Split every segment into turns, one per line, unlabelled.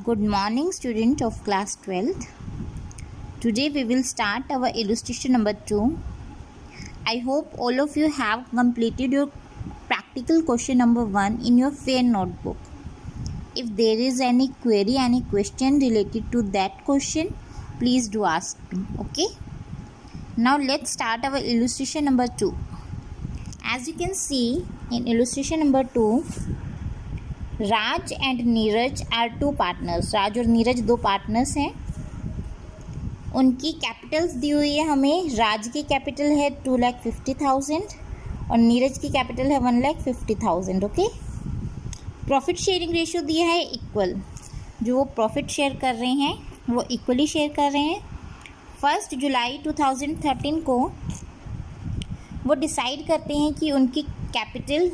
Good morning, student of class 12th. Today we will start our illustration number 2. I hope all of you have completed your practical question number 1 in your fair notebook. If there is any query, any question related to that question, please do ask me. Okay. Now let's start our illustration number 2. As you can see in illustration number 2, Raj and Neeraj are two partners. Raj और नीरज दो partners हैं. उनकी Capitals दी हुई है हमें. राज की capital है 2,50,000 और नीरज की कैपिटल है 1,50,000. ओके. प्रॉफिट शेयरिंग रेशियो दिया है इक्वल. जो वो प्रॉफिट शेयर कर रहे हैं वो इक्वली शेयर कर रहे हैं. 1 जुलाई 2013 को वो डिसाइड करते हैं कि उनकी कैपिटल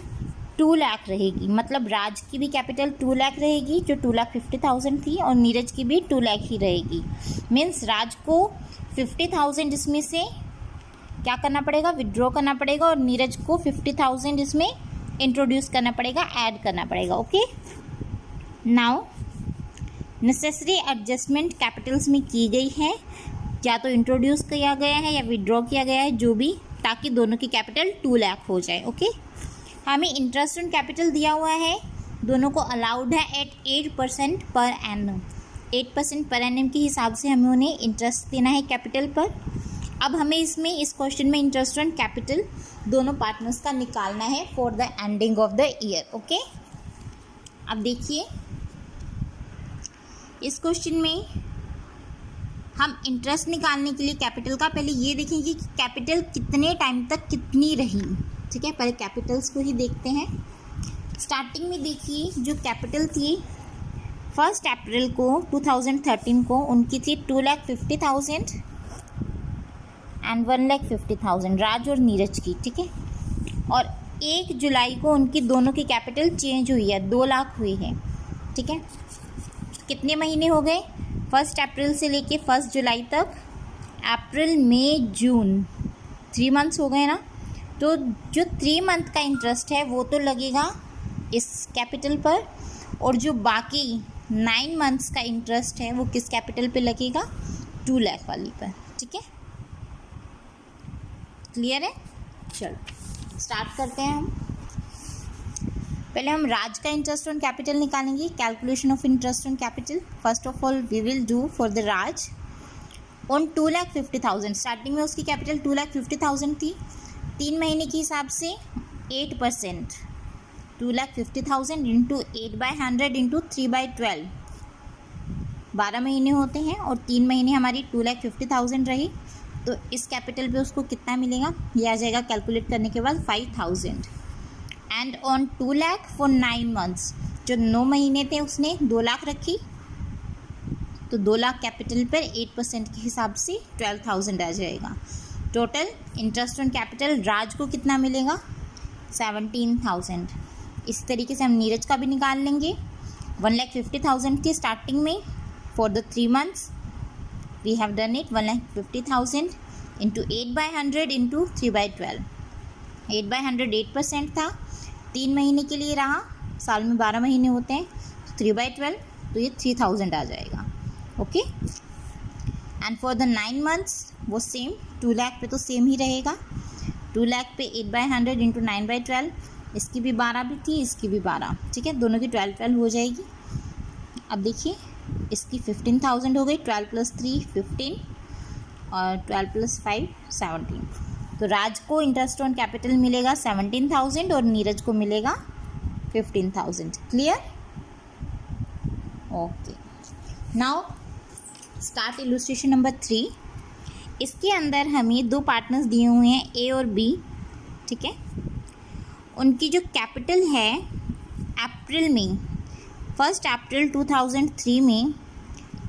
2 लाख रहेगी. मतलब राज की भी कैपिटल 2 लाख रहेगी जो 2,50,000 थी और नीरज की भी 2 लाख ही रहेगी. मीन्स राज को 50,000 इसमें से क्या करना पड़ेगा, विड्रॉ करना पड़ेगा और नीरज को 50,000 इसमें इंट्रोड्यूस करना पड़ेगा, ऐड करना पड़ेगा. Okay. Now necessary adjustment Capitals में की गई है. या तो इंट्रोड्यूस किया गया है या विड्रॉ किया गया है, जो भी, ताकि दोनों की कैपिटल 2 लाख हो जाए. ओके. हमें इंटरेस्ट ऑन कैपिटल दिया हुआ है. दोनों को अलाउड है eight 8% per annum. 8% per annum के हिसाब से हमें उन्हें इंटरेस्ट देना है कैपिटल पर. अब हमें इसमें इस क्वेश्चन में इंटरेस्ट ऑन कैपिटल दोनों पार्टनर्स का निकालना है for the ending of the year. Okay. अब देखिए इस क्वेश्चन में हम इंटरेस्ट निकालने के लिए कैपिटल का पहले ये देखेंगे कि कैपिटल कितने टाइम तक कितनी रही. ठीक है, पहले कैपिटल्स को ही देखते हैं. स्टार्टिंग में देखिए जो कैपिटल थी 1 अप्रैल को 2013 को उनकी थी 2,50,000 एंड 1,50,000 राज और नीरज की. ठीक है. और 1 जुलाई को उनकी दोनों की कैपिटल चेंज हुई है, 2 लाख हुई है. ठीक है. कितने महीने हो गए 1 अप्रैल से लेके 1 जुलाई तक? अप्रैल, मई, जून, 3 मंथ्स हो गए ना. तो जो 3 मंथ का इंटरेस्ट है वो तो लगेगा इस कैपिटल पर, और जो बाकी 9 मंथ्स का इंटरेस्ट है वो किस कैपिटल पे लगेगा, 2 लाख वाली पर. ठीक है, क्लियर है. चलो स्टार्ट करते हैं. हम पहले हम राज का इंटरेस्ट ऑन कैपिटल निकालेंगे. Calculation of interest on capital. First of all we will do for the Raj on 2,50,000. Starting में उसकी कैपिटल 2,50,000 थी. 3 महीने के हिसाब से 8%, 2,50,000 इंटू 8/100 इंटू 3/12, 12 महीने होते हैं और 3 महीने हमारी 2,50,000 रही. तो इस कैपिटल पे उसको कितना मिलेगा, ये आ जाएगा कैलकुलेट करने के बाद 5,000. And on 2 lakh for 9 months, जो 9 महीने थे उसने 2 लाख रखी, तो 2 लाख कैपिटल पर 8% के हिसाब से 12,000 आ जाएगा. टोटल इंटरेस्ट ऑन कैपिटल राज को कितना मिलेगा, 17,000. इस तरीके से हम नीरज का भी निकाल लेंगे. 1,50,000 थी स्टार्टिंग में for the 3 months. We have done it. 1,50,000 into 8/100 into 3/12. 8/100 8% था. 3 महीने के लिए रहा, साल में 12 महीने होते हैं. 3/12 तो ये 3,000 आ जाएगा. Okay. And for the 9 months वो सेम 2 लाख पे तो सेम ही रहेगा. 2 लाख पे 8/100 इंटू 9/12. इसकी भी 12 भी थी, इसकी भी 12. ठीक है, दोनों की 12 हो जाएगी. अब देखिए इसकी 15,000 हो गई. 12 + 3 15 और 12 + 5 17. तो राज को इंटरेस्ट ऑन कैपिटल मिलेगा 17,000 और नीरज को मिलेगा 15,000. Clear. Okay. Now start illustration number 3. इसके अंदर हमें 2 पार्टनर्स दिए हुए हैं ए और बी. ठीक है. उनकी जो कैपिटल है अप्रैल में 1 अप्रैल 2003 में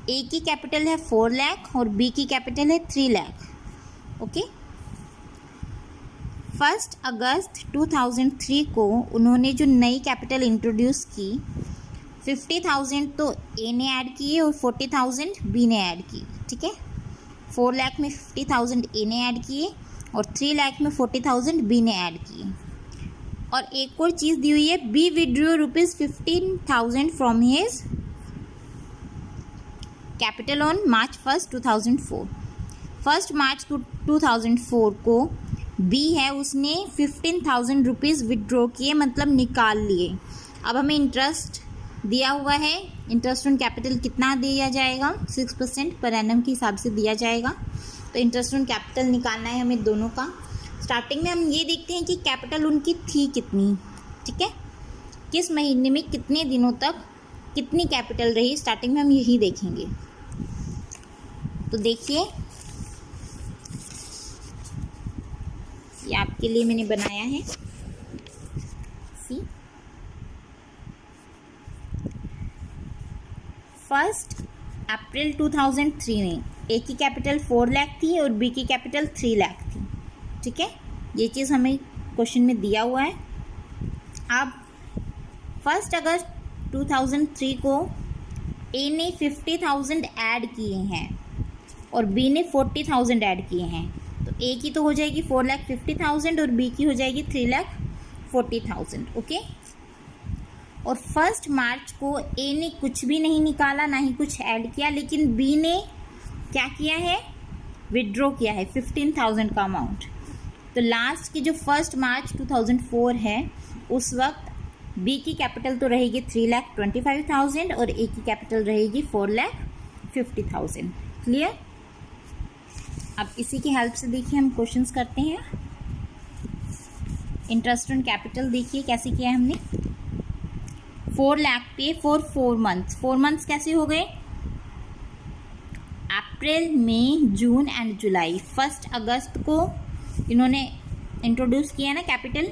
ए की कैपिटल है 4 लाख और बी की कैपिटल है 3 लाख. ओके. 1 अगस्त 2003 को उन्होंने जो नई कैपिटल इंट्रोड्यूस की 50,000 तो ए ने ऐड की और 40,000 बी ने ऐड की. ठीक है. 4 लाख में 50,000 ए ने ऐड किए और 3 लाख में 40,000 बी ने ऐड किए. और एक और चीज़ दी हुई है, B withdrew ₹15,000 from his capital on March 1st 2004। 1 मार्च 2004 को बी है उसने 15,000 रुपीज़ विड्रॉ किए, मतलब निकाल लिए। अब हमें इंटरेस्ट दिया हुआ है, इंटरेस्ट ऑन कैपिटल कितना दिया जाएगा, 6% पर एनम के हिसाब से दिया जाएगा। तो इंटरेस्ट ऑन कैपिटल निकालना है हमें दोनों का। स्टार्टिंग में हम ये देखते हैं कि कैपिटल उनकी थी कितनी, ठीक है, किस महीने में कितने दिनों तक कितनी कैपिटल रही, स्टार्टिंग में हम यही देखेंगे। तो देखिए, ये आपके लिए मैंने बनाया है, सी 1 अप्रैल 2003 में ए की कैपिटल 4 लाख थी और बी की कैपिटल 3 लाख थी, ठीक है। ये चीज़ हमें क्वेश्चन में दिया हुआ है। अब 1 अगस्त 2003 को ए ने 50,000 ऐड किए हैं और बी ने 40,000 ऐड किए हैं। तो ए की तो हो जाएगी 4,50,000 और बी की हो जाएगी 3,40,000, ओके। और 1 मार्च को ए ने कुछ भी नहीं निकाला, ना ही कुछ ऐड किया, लेकिन बी ने क्या किया है, विड्रॉ किया है 15,000 का अमाउंट। तो लास्ट की जो 1 मार्च 2004 है, उस वक्त बी की कैपिटल तो रहेगी 3,25,000 और ए की कैपिटल रहेगी 4,50,000। क्लियर। अब इसी की हेल्प से देखिए हम क्वेश्चंस करते हैं। इंटरेस्ट ऑन कैपिटल देखिए कैसे किया है हमने। 4 लाख पे फॉर 4 मंथ्स। 4 मंथ्स कैसे हो गए, अप्रैल, मई, जून एंड जुलाई। 1 अगस्त को इन्होंने इंट्रोड्यूस किया ना कैपिटल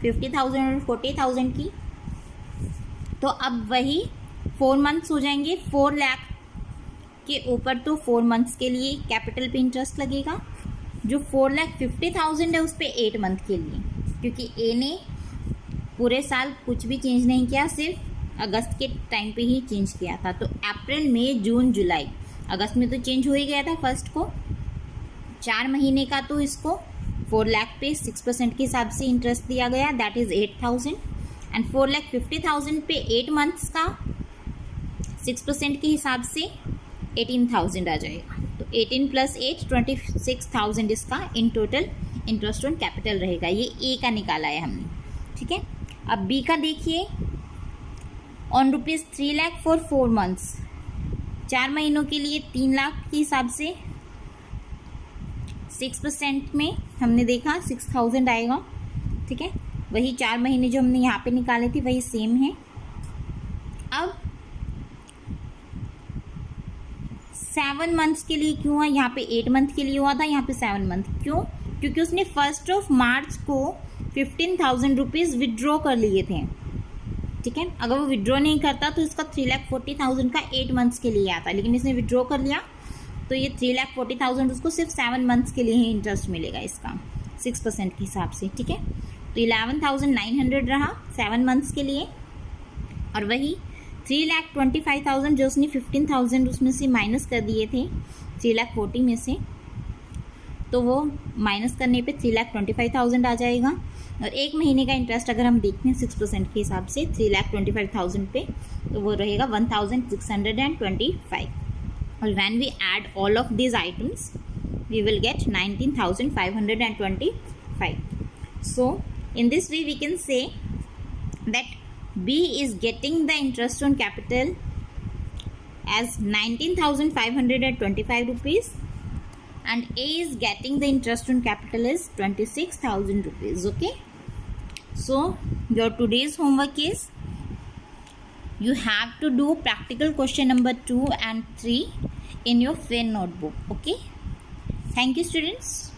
50,000 और 40,000 की। तो अब वही 4 मंथ्स हो जाएंगे। 4 लाख के ऊपर तो 4 मंथ्स के लिए कैपिटल पे इंटरेस्ट लगेगा। जो 4,50,000 है उस पर 8 मंथ के लिए, क्योंकि ए ने पूरे साल कुछ भी चेंज नहीं किया, सिर्फ अगस्त के टाइम पे ही चेंज किया था। तो अप्रैल, मई, जून, जुलाई, अगस्त में तो चेंज हो ही गया था 1 को। 4 महीने का तो इसको 4 लाख पे 6% के हिसाब से इंटरेस्ट दिया गया, दैट इज़ 8,000। एंड 4,50,000 पे 8 मंथ्स का 6% के हिसाब से 18,000 आ जाएगा। तो 18 + 8 26,000 इसका in total interest on capital रहेगा। ये ए का निकाला है हमने, ठीक है। अब बी का देखिए, on rupees 3 lakh for 4 months. 4 महीनों के लिए 3 लाख के हिसाब से 6% में हमने देखा 6,000 आएगा, ठीक है। वही 4 महीने जो हमने यहाँ पे निकाले थे वही सेम है। अब 7 मंथ्स के लिए क्यों हुआ, यहाँ पे 8 मंथ के लिए हुआ था, यहाँ पे 7 मंथ क्यों, क्योंकि उसने 1 मार्च को 15,000 रुपीज़ विड्रॉ कर लिए थे, ठीक है। अगर वो विड्रॉ नहीं करता तो इसका 3,40,000 का 8 मंथ्स के लिए आता, लेकिन इसने विड्रॉ कर लिया तो ये 3,40,000 उसको सिर्फ 7 मंथ्स के लिए ही इंटरेस्ट मिलेगा इसका 6% के हिसाब से, ठीक है। तो 11,900 रहा 7 मंथ्स के लिए। और वही 3,25,000 जो उसने 15,000 उसमें से माइनस कर दिए थे 3,40,000 में से, तो वो माइनस करने पे 3,25,000 आ जाएगा। और 1 महीने का इंटरेस्ट अगर हम देखते हैं 6% के हिसाब से 3,25,000 पे, तो वो रहेगा 1,625। और when we add all of these items we will get 19,525. So in this way we can say that B is getting the interest on capital as 19,525 rupees and A is getting the interest on capital is 26,000 rupees. Okay, so your today's homework is you have to do practical question number 2 and 3 in your Fen notebook. Okay, thank you students.